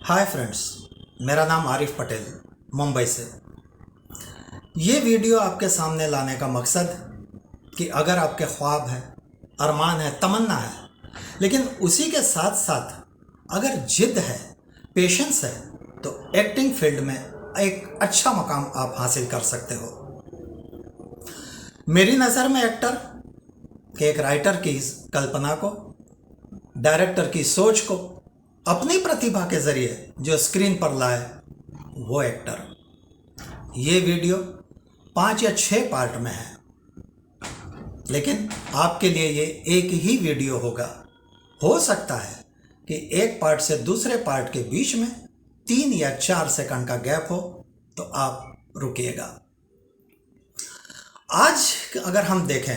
Hi friends, मेरा नाम आरिफ पटेल मुंबई से। ये वीडियो आपके सामने लाने का मकसद कि अगर आपके ख्वाब है, अरमान है, तमन्ना है, लेकिन उसी के साथ साथ अगर जिद है, पेशेंस है, तो एक्टिंग फील्ड में एक अच्छा मकाम आप हासिल कर सकते हो। मेरी नज़र में एक्टर के एक राइटर की कल्पना को, डायरेक्टर की सोच को अपनी प्रतिभा के जरिए जो स्क्रीन पर लाए वो एक्टर। ये वीडियो 5 या 6 पार्ट में है, लेकिन आपके लिए ये एक ही वीडियो होगा। हो सकता है कि एक पार्ट से दूसरे पार्ट के बीच में 3 या 4 सेकंड का गैप हो, तो आप रुकिएगा। आज अगर हम देखें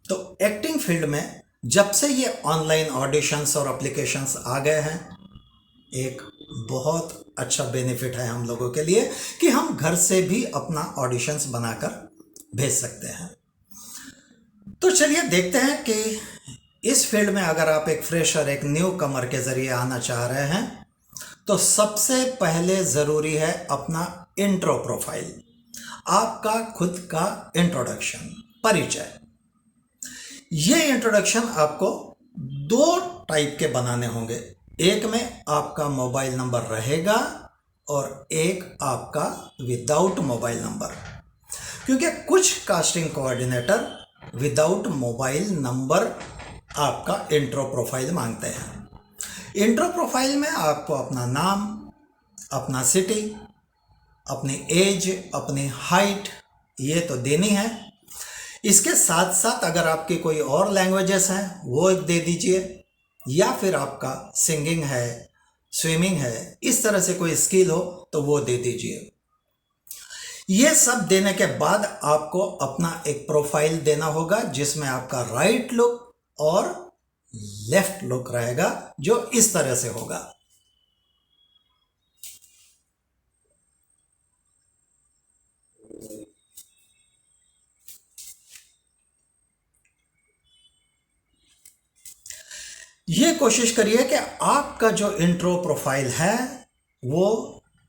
तो एक्टिंग फील्ड में जब से ये ऑनलाइन ऑडिशंस और एप्लीकेशंस आ गए हैं, एक बहुत अच्छा बेनिफिट है हम लोगों के लिए कि हम घर से भी अपना ऑडिशंस बनाकर भेज सकते हैं। तो चलिए देखते हैं कि इस फील्ड में अगर आप एक फ्रेशर, एक न्यू कमर के जरिए आना चाह रहे हैं, तो सबसे पहले ज़रूरी है अपना इंट्रो प्रोफाइल, आपका खुद का इंट्रोडक्शन, परिचय। ये इंट्रोडक्शन आपको 2 टाइप के बनाने होंगे। एक में आपका मोबाइल नंबर रहेगा और एक आपका विदाउट मोबाइल नंबर, क्योंकि कुछ casting coordinator without mobile number आपका इंट्रो प्रोफाइल मांगते हैं। इंट्रो प्रोफाइल में आपको अपना नाम, अपना सिटी, अपनी एज, अपनी हाइट ये तो देनी है। इसके साथ साथ अगर आपकी कोई और लैंग्वेजेस हैं वो दे दीजिए, या फिर आपका सिंगिंग है, स्विमिंग है, इस तरह से कोई स्किल हो तो वो दे दीजिए। ये सब देने के बाद आपको अपना एक प्रोफाइल देना होगा जिसमें आपका राइट लुक और लेफ्ट लुक रहेगा, जो इस तरह से होगा। ये कोशिश करिए कि आपका जो इंट्रो प्रोफाइल है वो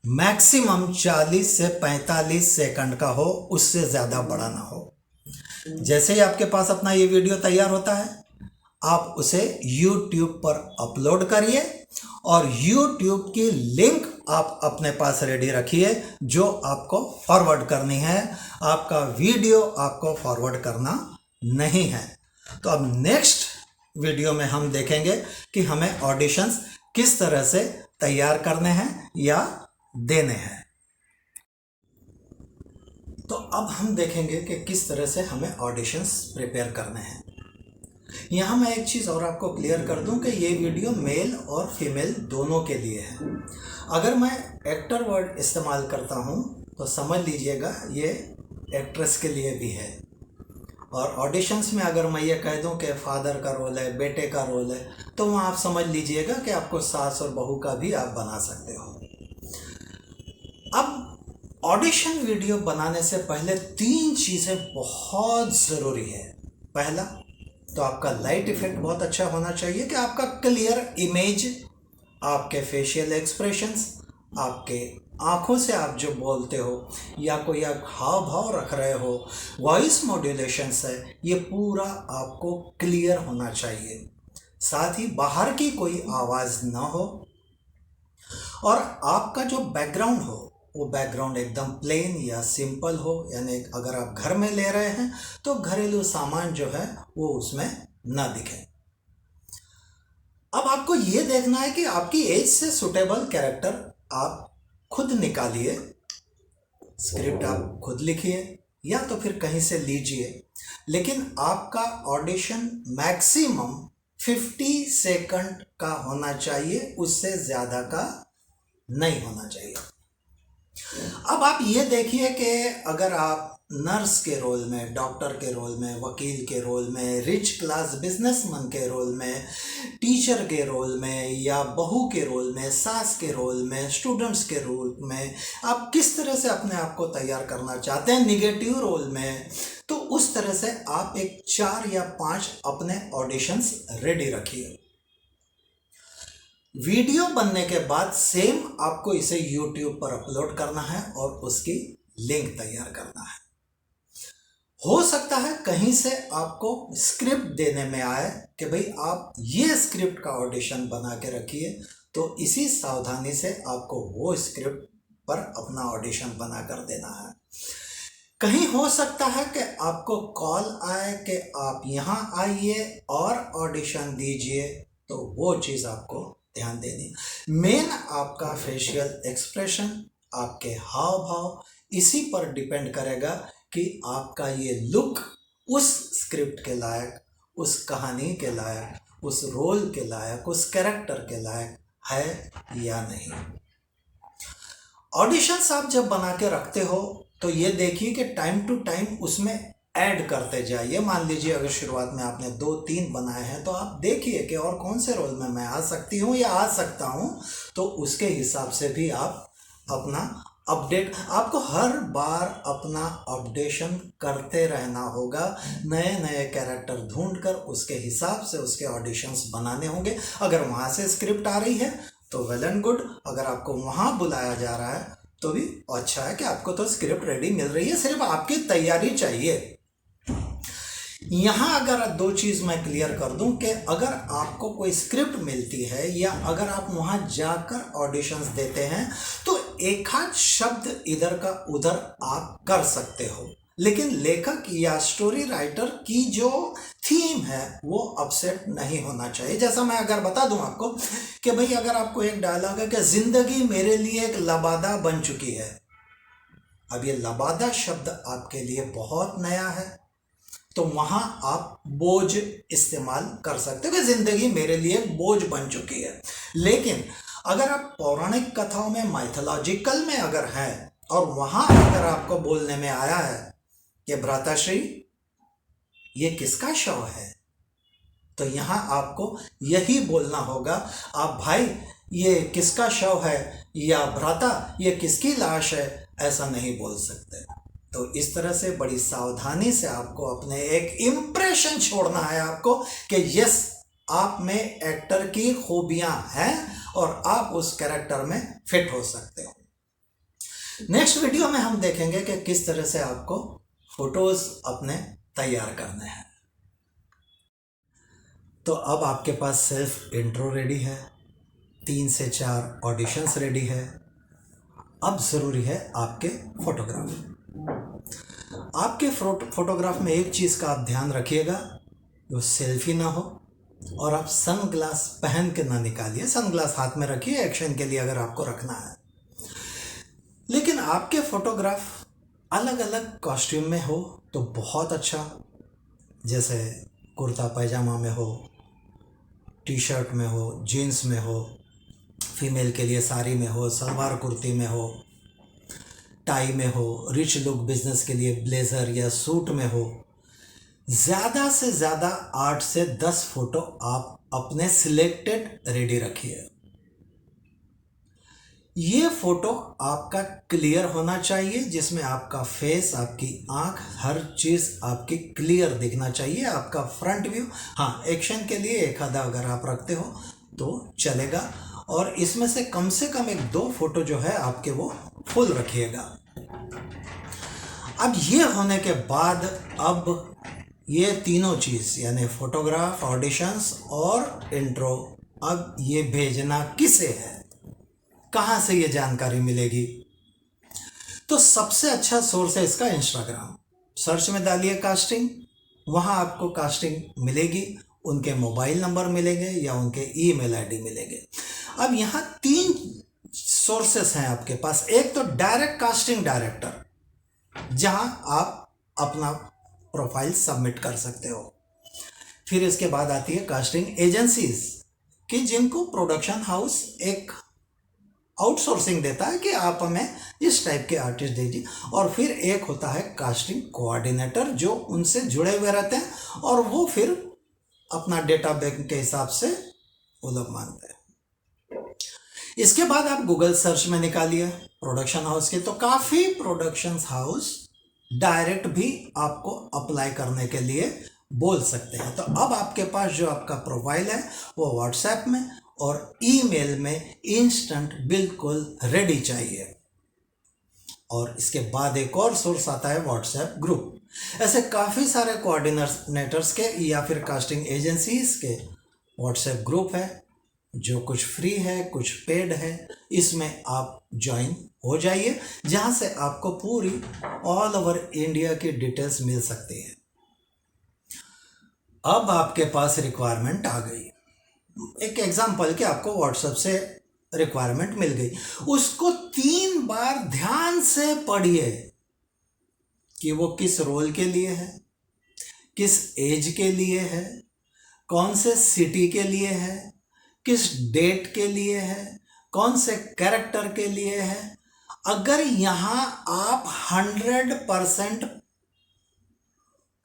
मैक्सिमम 40 से 45 सेकंड का हो, उससे ज़्यादा बड़ा ना हो। जैसे ही आपके पास अपना ये वीडियो तैयार होता है, आप उसे YouTube पर अपलोड करिए और YouTube की लिंक आप अपने पास रेडी रखिए, जो आपको फॉरवर्ड करनी है। आपका वीडियो आपको फॉरवर्ड करना नहीं है। तो अब नेक्स्ट वीडियो में हम देखेंगे कि हमें ऑडिशंस किस तरह से तैयार करने हैं या देने हैं। तो अब हम देखेंगे कि किस तरह से हमें ऑडिशंस प्रिपेयर करने हैं। यहाँ मैं एक चीज़ और आपको क्लियर कर दूं कि ये वीडियो मेल और फीमेल दोनों के लिए है। अगर मैं एक्टर वर्ड इस्तेमाल करता हूँ तो समझ लीजिएगा ये एक्ट्रेस के लिए भी है। और ऑडिशंस में अगर मैं ये कह दूं कि फादर का रोल है, बेटे का रोल है, तो वहाँ आप समझ लीजिएगा कि आपको सास और बहू का भी आप बना सकते हो। अब ऑडिशन वीडियो बनाने से पहले 3 चीज़ें बहुत ज़रूरी है। पहला तो आपका लाइट इफेक्ट बहुत अच्छा होना चाहिए, कि आपका क्लियर इमेज, आपके फेशियल एक्सप्रेशंस, आपके आँखों से आप जो बोलते हो या कोई आप हाव भाव रख रहे हो, वॉइस मॉड्यूलेशंस है, ये पूरा आपको क्लियर होना चाहिए। साथ ही बाहर की कोई आवाज़ ना हो, और आपका जो बैकग्राउंड हो वो बैकग्राउंड एकदम प्लेन या सिंपल हो, यानी अगर आप घर में ले रहे हैं तो घरेलू सामान जो है वो उसमें ना दिखे। अब आपको ये देखना है कि आपकी एज से सुटेबल कैरेक्टर आप खुद निकालिए, स्क्रिप्ट आप खुद लिखिए या तो फिर कहीं से लीजिए, लेकिन आपका ऑडिशन मैक्सिमम 50 सेकंड का होना चाहिए, उससे ज़्यादा का नहीं होना चाहिए। अब आप ये देखिए कि अगर आप नर्स के रोल में, डॉक्टर के रोल में, वकील के रोल में, रिच क्लास बिजनेसमैन के रोल में, टीचर के रोल में, या बहू के रोल में, सास के रोल में, स्टूडेंट्स के रोल में, आप किस तरह से अपने आप को तैयार करना चाहते हैं, निगेटिव रोल में, तो उस तरह से आप एक 4 या 5 अपने ऑडिशंस रेडी रखिए। वीडियो बनने के बाद सेम आपको इसे YouTube पर अपलोड करना है और उसकी लिंक तैयार करना है। हो सकता है कहीं से आपको स्क्रिप्ट देने में आए कि भाई आप ये स्क्रिप्ट का ऑडिशन बना के रखिए, तो इसी सावधानी से आपको वो स्क्रिप्ट पर अपना ऑडिशन बना कर देना है। कहीं हो सकता है कि आपको कॉल आए कि आप यहाँ आइए और ऑडिशन दीजिए, तो वो चीज़ आपको ध्यान देनी। मेन आपका फेशियल एक्सप्रेशन, आपके हाव भाव, इसी पर डिपेंड करेगा कि आपका ये लुक उस स्क्रिप्ट के लायक, उस कहानी के लायक, उस रोल के लायक, उस कैरेक्टर के लायक है या नहीं। ऑडिशंस आप जब बना के रखते हो तो ये देखिए कि टाइम टू टाइम उसमें ऐड करते जाइए। मान लीजिए अगर शुरुआत में आपने 2-3 बनाए हैं तो आप देखिए कि और कौन से रोल में मैं आ सकती हूँ या आ सकता हूँ, तो उसके हिसाब से भी आप अपना अपडेट, आपको हर बार अपना अपडेशन करते रहना होगा। नए नए कैरेक्टर ढूंढकर उसके हिसाब से उसके ऑडिशंस बनाने होंगे। अगर वहाँ से स्क्रिप्ट आ रही है तो वेल एंड गुड, अगर आपको वहाँ बुलाया जा रहा है तो भी अच्छा है कि आपको तो स्क्रिप्ट रेडी मिल रही है, सिर्फ आपकी तैयारी चाहिए। यहाँ अगर 2 चीज़ मैं क्लियर कर दूं कि अगर आपको कोई स्क्रिप्ट मिलती है या अगर आप वहाँ जाकर ऑडिशंस देते हैं तो एक आध शब्द इधर का उधर आप कर सकते हो, लेकिन लेखक या स्टोरी राइटर की जो थीम है वो अपसेट नहीं होना चाहिए। जैसा मैं अगर बता दूं आपको कि भाई अगर आपको एक डायलॉग है कि जिंदगी मेरे लिए एक लबादा बन चुकी है, अब ये लबादा शब्द आपके लिए बहुत नया है, तो वहां आप बोझ इस्तेमाल कर सकते हो कि जिंदगी मेरे लिए बोझ बन चुकी है। लेकिन अगर आप पौराणिक कथाओं में, माइथोलॉजिकल में अगर है और वहां अगर आपको बोलने में आया है कि भ्राताश्री ये किसका शव है, तो यहां आपको यही बोलना होगा, आप भाई ये किसका शव है या भ्राता ये किसकी लाश है, ऐसा नहीं बोल सकते। तो इस तरह से बड़ी सावधानी से आपको अपने एक इम्प्रेशन छोड़ना है आपको कि यस आप में एक्टर की खूबियां हैं और आप उस कैरेक्टर में फिट हो सकते हो। नेक्स्ट वीडियो में हम देखेंगे कि किस तरह से आपको फोटोज अपने तैयार करने हैं। तो अब आपके पास सेल्फ इंट्रो रेडी है, 3 से 4 ऑडिशंस रेडी है। अब ज़रूरी है आपके फोटोग्राफ। आपके फोटोग्राफ में एक चीज़ का आप ध्यान रखिएगा, वो सेल्फी ना हो और आप सन ग्लास पहन के ना निकालिए। सन ग्लास हाथ में रखिए एक्शन के लिए अगर आपको रखना है, लेकिन आपके फोटोग्राफ अलग अलग कॉस्ट्यूम में हो तो बहुत अच्छा, जैसे कुर्ता पैजामा में हो, टी शर्ट में हो, जीन्स में हो, फीमेल के लिए साड़ी में हो, सलवार कुर्ती में हो, टाई में हो, रिच लुक बिजनेस के लिए ब्लेजर या सूट में हो। ज़्यादा से ज़्यादा 8 से 10 फोटो आप अपने सिलेक्टेड रेडी रखिए। ये फोटो आपका क्लियर होना चाहिए, जिसमें आपका फेस, आपकी आंख, हर चीज़ आपकी क्लियर दिखना चाहिए। आपका फ्रंट व्यू, हाँ एक्शन के लिए एक आधा अगर आप रखते हो तो चलेगा, और इसमें से कम 1-2 फोटो जो है आपके वो फुल रखिएगा। अब ये होने के बाद अब ये तीनों चीज़ यानी फोटोग्राफ, ऑडिशंस और इंट्रो, अब ये भेजना किसे है, कहाँ से ये जानकारी मिलेगी? तो सबसे अच्छा सोर्स है इसका इंस्टाग्राम। सर्च में डालिए कास्टिंग, वहाँ आपको कास्टिंग मिलेगी, उनके मोबाइल नंबर मिलेंगे या उनके ईमेल आईडी मिलेंगे। अब यहाँ 3 सोर्सेस हैं आपके पास। एक तो डायरेक्ट कास्टिंग डायरेक्टर, जहाँ आप अपना प्रोफाइल सबमिट कर सकते हो। फिर इसके बाद आती है कास्टिंग एजेंसीज, कि जिनको प्रोडक्शन हाउस एक आउटसोर्सिंग देता है कि आप हमें इस टाइप के आर्टिस्ट दीजिए। और फिर एक होता है कास्टिंग कोऑर्डिनेटर, जो उनसे जुड़े हुए रहते हैं और वो फिर अपना डेटा बैंक के हिसाब से वो लोग मानते हैं। इसके बाद आप गूगल सर्च में निकालिए प्रोडक्शन हाउस के, तो काफ़ी प्रोडक्शन हाउस डायरेक्ट भी आपको अप्लाई करने के लिए बोल सकते हैं। तो अब आपके पास जो आपका प्रोफाइल है वो व्हाट्सएप में और ईमेल में इंस्टेंट बिल्कुल रेडी चाहिए। और इसके बाद एक और सोर्स आता है व्हाट्सएप ग्रुप। ऐसे काफ़ी सारे कोऑर्डिनेटर्स के या फिर कास्टिंग एजेंसीज के व्हाट्सएप ग्रुप है, जो कुछ फ्री है कुछ पेड है। इसमें आप ज्वाइन हो जाइए, जहां से आपको पूरी ऑल ओवर इंडिया की डिटेल्स मिल सकती है। अब आपके पास रिक्वायरमेंट आ गई, एक एग्जांपल कि आपको व्हाट्सएप से रिक्वायरमेंट मिल गई, उसको 3 बार ध्यान से पढ़िए कि वो किस रोल के लिए है, किस एज के लिए है, कौन से सिटी के लिए है, किस डेट के लिए है, कौन से कैरेक्टर के लिए है। अगर यहां आप 100%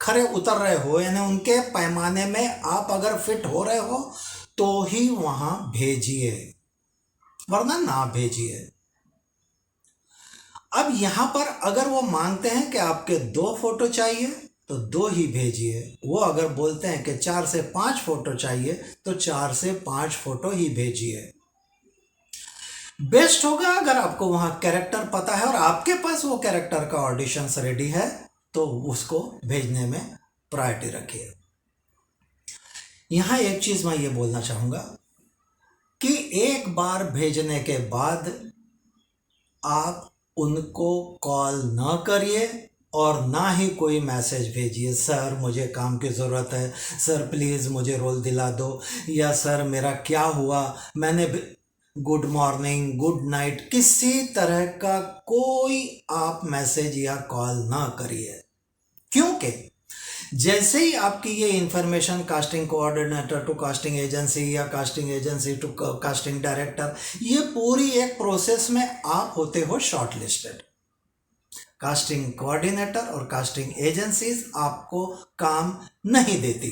खरे उतर रहे हो, यानी उनके पैमाने में आप अगर फिट हो रहे हो, तो ही वहां भेजिए, वरना ना भेजिए। अब यहां पर अगर वो मांगते हैं कि आपके 2 फोटो चाहिए तो 2 ही भेजिए। वो अगर बोलते हैं कि 4 से 5 फोटो चाहिए तो 4 से 5 फोटो ही भेजिए। बेस्ट होगा अगर आपको वहां कैरेक्टर पता है और आपके पास वो कैरेक्टर का ऑडिशंस रेडी है, तो उसको भेजने में प्रायोरिटी रखिए। यहां एक चीज मैं ये बोलना चाहूंगा कि एक बार भेजने के बाद आप उनको कॉल ना करिए और ना ही कोई मैसेज भेजिए, सर मुझे काम की ज़रूरत है, सर प्लीज़ मुझे रोल दिला दो, या सर मेरा क्या हुआ, मैंने गुड मॉर्निंग गुड नाइट, किसी तरह का कोई आप मैसेज या कॉल ना करिए। क्योंकि जैसे ही आपकी ये information casting coordinator to casting agency या casting agency to casting director, ये पूरी एक प्रोसेस में आप होते हो शॉर्टलिस्टेड। कास्टिंग कोऑर्डिनेटर और कास्टिंग एजेंसीज आपको काम नहीं देती,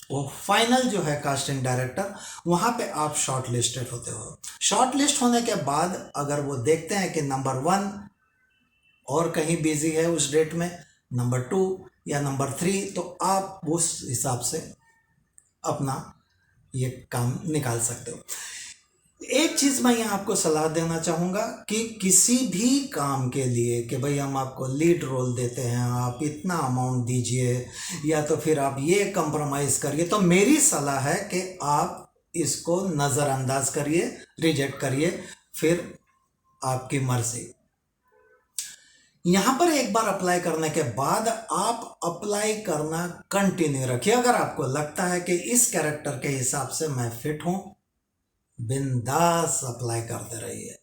वो फाइनल जो है कास्टिंग डायरेक्टर, वहां पे आप शॉर्टलिस्टेड होते हो। शॉर्टलिस्ट होने के बाद अगर वो देखते हैं कि नंबर 1 और कहीं बिजी है उस डेट में, नंबर 2 या नंबर 3, तो आप उस हिसाब से अपना ये काम निकाल सकते हो। एक चीज़ मैं यहाँ आपको सलाह देना चाहूँगा कि किसी भी काम के लिए कि भाई हम आपको लीड रोल देते हैं, आप इतना अमाउंट दीजिए या तो फिर आप ये कंप्रोमाइज़ करिए, तो मेरी सलाह है कि आप इसको नज़रअंदाज करिए, रिजेक्ट करिए, फिर आपकी मर्जी। यहाँ पर एक बार अप्लाई करने के बाद आप अप्लाई करना कंटिन्यू रखिए। अगर आपको लगता है कि इस कैरेक्टर के हिसाब से मैं फिट हूँ, बिंदास अप्लाई करते रहिए।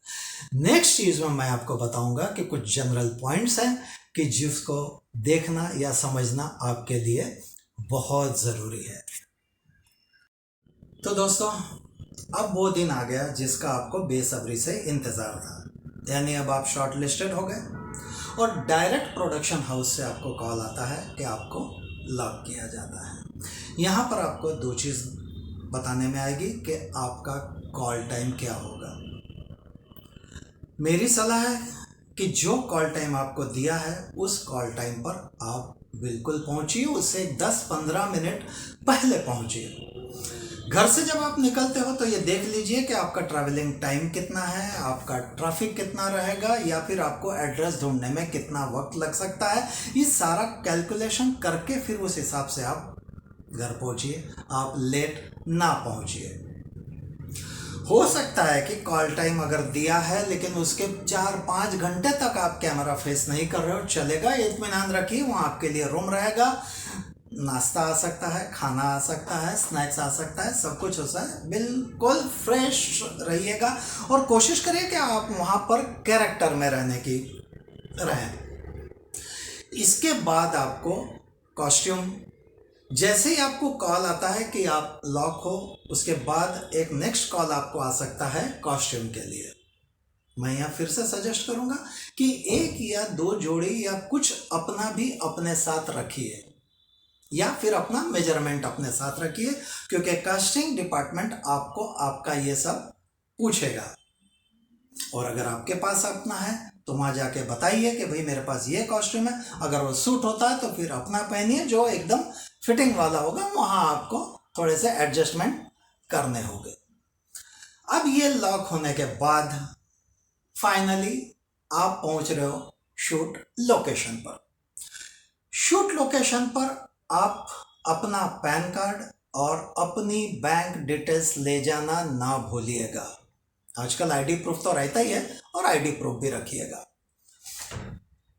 नेक्स्ट चीज़ में मैं आपको बताऊंगा कि कुछ जनरल पॉइंट्स हैं कि जिसको देखना या समझना आपके लिए बहुत ज़रूरी है। तो दोस्तों, अब वो दिन आ गया जिसका आपको बेसब्री से इंतज़ार था, यानी अब आप शॉर्ट लिस्टेड हो गए और डायरेक्ट प्रोडक्शन हाउस से आपको कॉल आता है कि आपको लॉक किया जाता है। यहाँ पर आपको 2 चीज़ बताने में आएगी कि आपका कॉल टाइम क्या होगा। मेरी सलाह है कि जो कॉल टाइम आपको दिया है उस कॉल टाइम पर आप बिल्कुल पहुंचिए, उससे 10-15 मिनट पहले पहुंचिए। घर से जब आप निकलते हो तो ये देख लीजिए कि आपका ट्रैवलिंग टाइम कितना है, आपका ट्रैफिक कितना रहेगा, या फिर आपको एड्रेस ढूंढने में कितना वक्त लग सकता है। ये सारा कैलकुलेशन करके फिर उस हिसाब से आप घर पहुंचिए, आप लेट ना पहुंचिए। हो सकता है कि कॉल टाइम अगर दिया है लेकिन उसके 4-5 घंटे तक आप कैमरा फेस नहीं कर रहे हो, चलेगा, इत्मीनान रखिए, वहाँ आपके लिए रूम रहेगा, नाश्ता आ सकता है, खाना आ सकता है, स्नैक्स आ सकता है, सब कुछ हो सकता है। बिल्कुल फ्रेश रहिएगा और कोशिश करिए कि आप वहाँ पर कैरेक्टर में रहने की रहें। इसके बाद आपको कॉस्ट्यूम, जैसे ही आपको कॉल आता है कि आप लॉक हो, उसके बाद एक नेक्स्ट कॉल आपको आ सकता है कॉस्ट्यूम के लिए। मैं यहाँ फिर से सजेस्ट करूँगा कि 1 या 2 जोड़ी या कुछ अपना भी अपने साथ रखिए, या फिर अपना मेजरमेंट अपने साथ रखिए, क्योंकि कास्टिंग डिपार्टमेंट आपको आपका ये सब पूछेगा। और अगर आपके पास अपना है तो वहाँ जाके बताइए कि भाई मेरे पास ये कॉस्ट्यूम है, अगर वो सूट होता है तो फिर अपना पहनिए जो एकदम फिटिंग वाला होगा, वहाँ आपको थोड़े से एडजस्टमेंट करने होंगे। अब ये लॉक होने के बाद फाइनली आप पहुंच रहे हो शूट लोकेशन पर। शूट लोकेशन पर आप अपना पैन कार्ड और अपनी बैंक डिटेल्स ले जाना ना भूलिएगा। आजकल आईडी प्रूफ तो रहता ही है, और आईडी प्रूफ भी रखिएगा,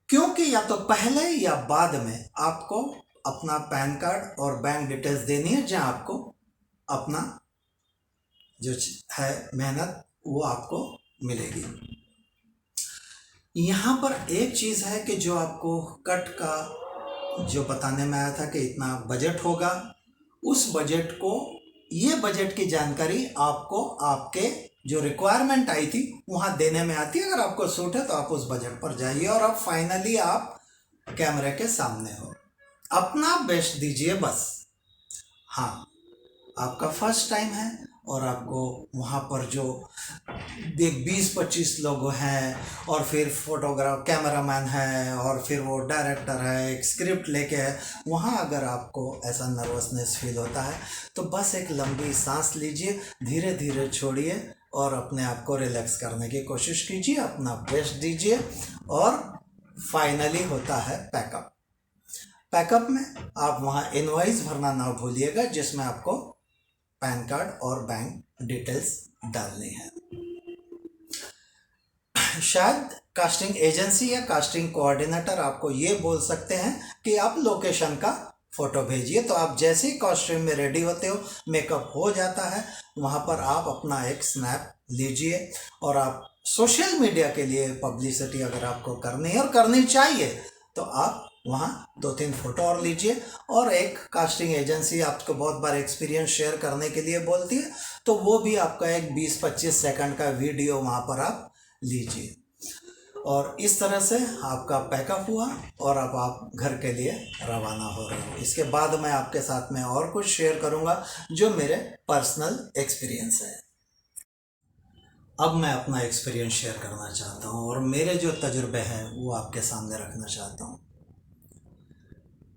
क्योंकि या तो पहले या बाद में आपको अपना पैन कार्ड और बैंक डिटेल्स देनी है, जहां आपको अपना जो है मेहनत वो आपको मिलेगी। यहाँ पर एक चीज़ है कि जो आपको कट का जो बताने में आया था कि इतना बजट होगा, उस बजट को, ये बजट की जानकारी आपको आपके जो रिक्वायरमेंट आई थी वहाँ देने में आती है। अगर आपको सूट है तो आप उस बजट पर जाइए, और अब फाइनली आप कैमरे के सामने हो, अपना बेस्ट दीजिए बस। हाँ, आपका फर्स्ट टाइम है और आपको वहाँ पर जो 20-25 लोग हैं, और फिर फोटोग्राफ कैमरामैन है, और फिर वो डायरेक्टर है, एक स्क्रिप्ट लेके है, वहाँ अगर आपको ऐसा नर्वसनेस फील होता है तो बस एक लंबी सांस लीजिए, धीरे धीरे छोड़िए और अपने आप को रिलैक्स करने की कोशिश कीजिए, अपना बेस्ट दीजिए, और फाइनली होता है पैकअप। पैकअप में आप वहाँ इनवॉइस भरना ना भूलिएगा, जिसमें आपको पैन कार्ड और बैंक डिटेल्स डालनी है। शायद कास्टिंग एजेंसी या कास्टिंग कोऑर्डिनेटर आपको ये बोल सकते हैं कि आप लोकेशन का फोटो भेजिए, तो आप जैसे ही कॉस्ट्यूम में रेडी होते हो, मेकअप हो जाता है, वहाँ पर आप अपना एक स्नैप लीजिए, और आप सोशल मीडिया के लिए पब्लिसिटी अगर आपको करनी है और करनी चाहिए तो आप वहाँ 2-3 फोटो और लीजिए। और एक कास्टिंग एजेंसी आपको बहुत बार एक्सपीरियंस शेयर करने के लिए बोलती है, तो वो भी आपका एक 20-25 सेकंड का वीडियो वहाँ पर आप लीजिए, और इस तरह से आपका पैकअप हुआ और अब आप घर के लिए रवाना हो रहे हो। इसके बाद मैं आपके साथ में और कुछ शेयर करूँगा जो मेरे पर्सनल एक्सपीरियंस है। अब मैं अपना एक्सपीरियंस शेयर करना चाहता हूँ और मेरे जो तजुर्बे हैं वो आपके सामने रखना चाहता हूँ।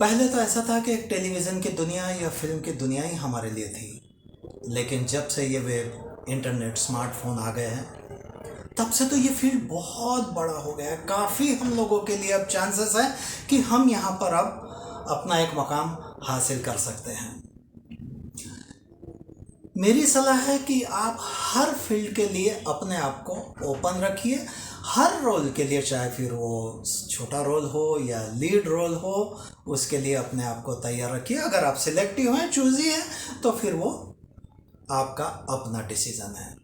पहले तो ऐसा था कि एक टेलीविज़न की दुनिया या फिल्म की दुनिया ही हमारे लिए थी, लेकिन जब से ये वेब, इंटरनेट, स्मार्टफोन आ गए हैं, तब से तो ये फील्ड बहुत बड़ा हो गया है। काफ़ी हम लोगों के लिए अब चांसेस हैं कि हम यहाँ पर अब अपना एक मकाम हासिल कर सकते हैं। मेरी सलाह है कि आप हर फील्ड के लिए अपने आप को ओपन रखिए, हर रोल के लिए, चाहे फिर वो छोटा रोल हो या लीड रोल हो, उसके लिए अपने आप को तैयार रखिए। अगर आप सिलेक्टिव हैं, चूजी हैं, तो फिर वो आपका अपना डिसीजन है।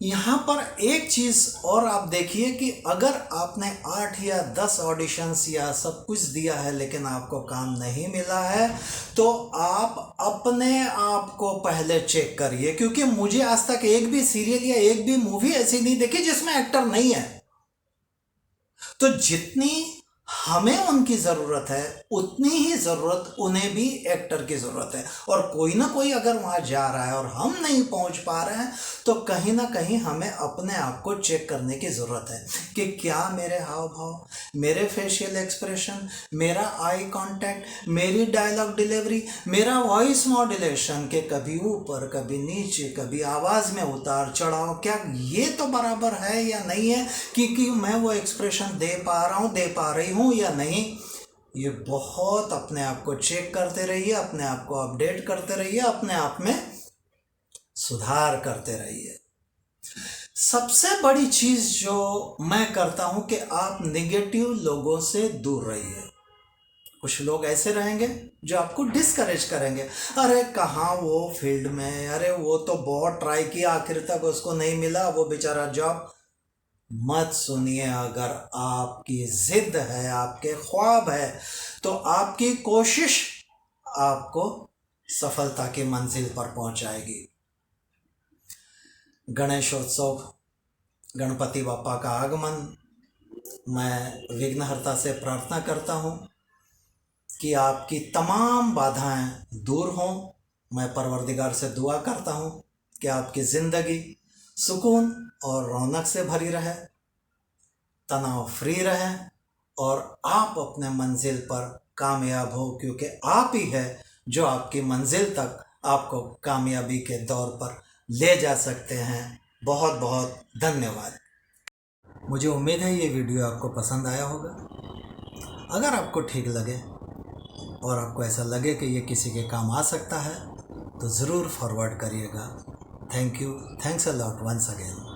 यहाँ पर एक चीज़ और आप देखिए कि अगर आपने 8 या 10 ऑडिशंस या सब कुछ दिया है लेकिन आपको काम नहीं मिला है, तो आप अपने आप को पहले चेक करिए, क्योंकि मुझे आज तक एक भी सीरियल या एक भी मूवी ऐसी नहीं देखी जिसमें एक्टर नहीं है। तो जितनी हमें उनकी ज़रूरत है उतनी ही ज़रूरत उन्हें भी एक्टर की ज़रूरत है, और कोई ना कोई अगर वहाँ जा रहा है और हम नहीं पहुँच पा रहे हैं तो कहीं ना कहीं हमें अपने आप को चेक करने की ज़रूरत है कि क्या मेरे हाव भाव, मेरे फेशियल एक्सप्रेशन, मेरा आई कांटेक्ट, मेरी डायलॉग डिलीवरी, मेरा वॉइस मॉड्यूलेशन के कभी ऊपर कभी नीचे, कभी आवाज़ में उतार चढ़ाव, क्या ये तो बराबर है या नहीं है, कि मैं वो एक्सप्रेशन दे पा रहा हूँ, दे पा रही हूँ या नहीं। ये बहुत अपने आप को चेक करते रहिए, अपने आप को अपडेट करते रहिए, अपने आप में सुधार करते रहिए। सबसे बड़ी चीज़ जो मैं करता हूं कि आप नेगेटिव लोगों से दूर रहिए। कुछ लोग ऐसे रहेंगे जो आपको डिस्करेज करेंगे, अरे कहाँ वो फील्ड में, अरे वो तो बहुत ट्राई किया आखिर तक उसको नहीं मिला, वो बेचारा जॉब। मत सुनिए। अगर आपकी जिद है, आपके ख्वाब है, तो आपकी कोशिश आपको सफलता की मंजिल पर पहुंचाएगी। गणेशोत्सव, गणपति बापा का आगमन, मैं विघ्नहर्ता से प्रार्थना करता हूं कि आपकी तमाम बाधाएं दूर हों। मैं परवरदिगार से दुआ करता हूं कि आपकी ज़िंदगी सुकून और रौनक से भरी रहे, तनाव फ्री रहे, और आप अपने मंजिल पर कामयाब हो, क्योंकि आप ही है जो आपकी मंजिल तक आपको कामयाबी के दौर पर ले जा सकते हैं। बहुत बहुत धन्यवाद। मुझे उम्मीद है ये वीडियो आपको पसंद आया होगा। अगर आपको ठीक लगे और आपको ऐसा लगे कि ये किसी के काम आ सकता है तो ज़रूर फॉरवर्ड करिएगा। Thank you, thanks a lot once again.